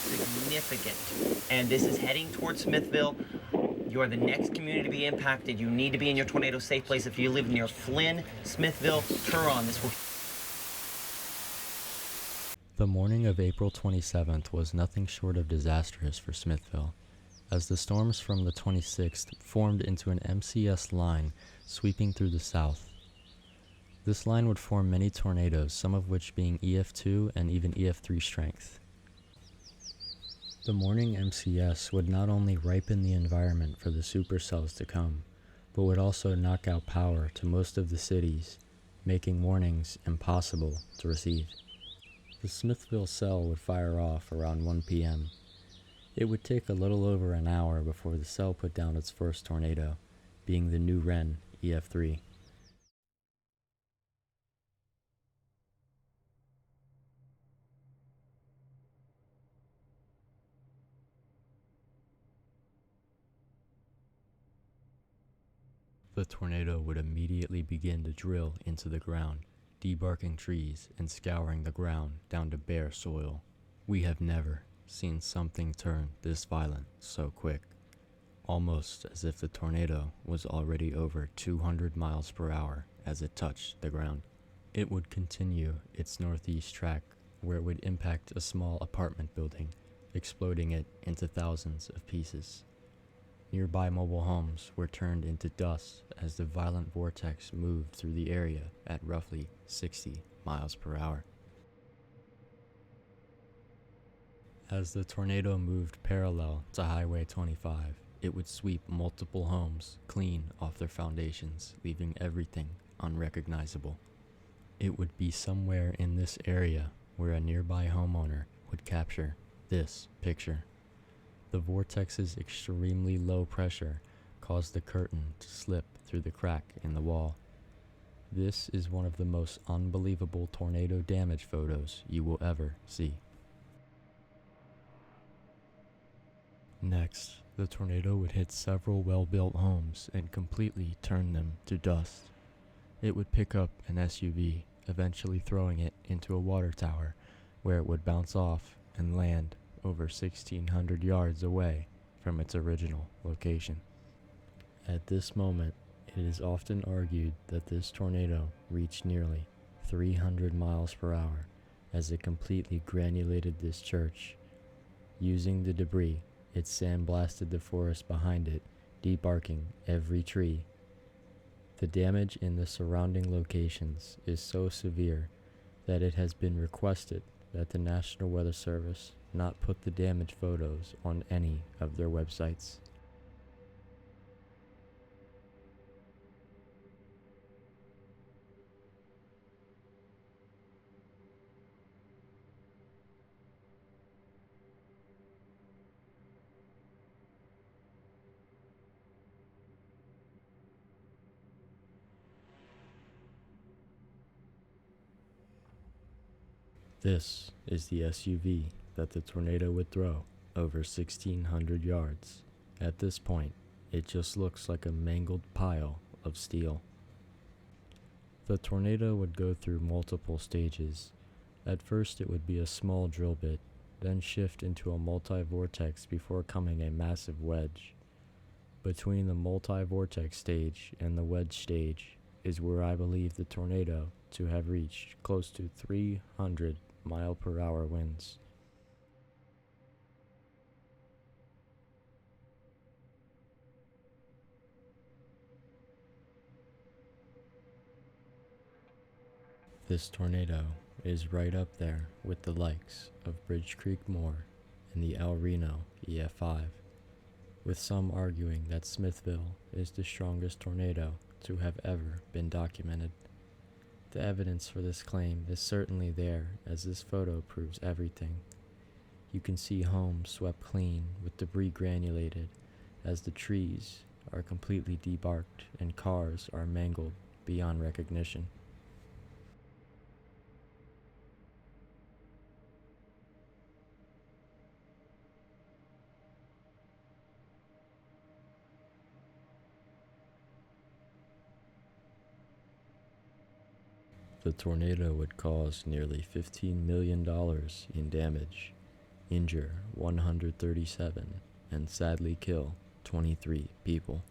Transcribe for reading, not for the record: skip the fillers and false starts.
significant. And this is heading towards Smithville. You're the next community to be impacted. You need to be in your tornado safe place. If you live near Flynn, Smithville, Turon, this will... The morning of April 27th was nothing short of disastrous for Smithville, as the storms from the 26th formed into an MCS line sweeping through the south. This line would form many tornadoes, some of which being EF2 and even EF3 strength. The morning MCS would not only ripen the environment for the supercells to come, but would also knock out power to most of the cities, making warnings impossible to receive. The Smithville cell would fire off around 1 p.m. It would take a little over an hour before the cell put down its first tornado, being the new Wren EF3. The tornado would immediately begin to drill into the ground, debarking trees and scouring the ground down to bare soil. We have never seen something turn this violent so quick, almost as if the tornado was already over 200 miles per hour as it touched the ground. It would continue its northeast track, where it would impact a small apartment building, exploding it into thousands of pieces. Nearby mobile homes were turned into dust as the violent vortex moved through the area at roughly 60 miles per hour. As the tornado moved parallel to Highway 25, it would sweep multiple homes clean off their foundations, leaving everything unrecognizable. It would be somewhere in this area where a nearby homeowner would capture this picture. The vortex's extremely low pressure caused the curtain to slip through the crack in the wall. This is one of the most unbelievable tornado damage photos you will ever see. Next, the tornado would hit several well-built homes and completely turn them to dust. It would pick up an SUV, eventually throwing it into a water tower, where it would bounce off and land over 1,600 yards away from its original location. At this moment, it is often argued that this tornado reached nearly 300 miles per hour as it completely granulated this church. Using the debris, it sandblasted the forest behind it, debarking every tree. The damage in the surrounding locations is so severe that it has been requested that the National Weather Service not put the damage photos on any of their websites. This is the SUV that the tornado would throw over 1,600 yards. At this point, it just looks like a mangled pile of steel. The tornado would go through multiple stages. At first it would be a small drill bit, then shift into a multi-vortex before coming a massive wedge. Between the multi-vortex stage and the wedge stage is where I believe the tornado to have reached close to 300 mile-per-hour winds. This tornado is right up there with the likes of Bridge Creek Moor and the El Reno EF5, with some arguing that Smithville is the strongest tornado to have ever been documented. The evidence for this claim is certainly there, as this photo proves everything. You can see homes swept clean with debris granulated, as the trees are completely debarked and cars are mangled beyond recognition. The tornado would cause nearly $15 million in damage, injure 137, and sadly kill 23 people.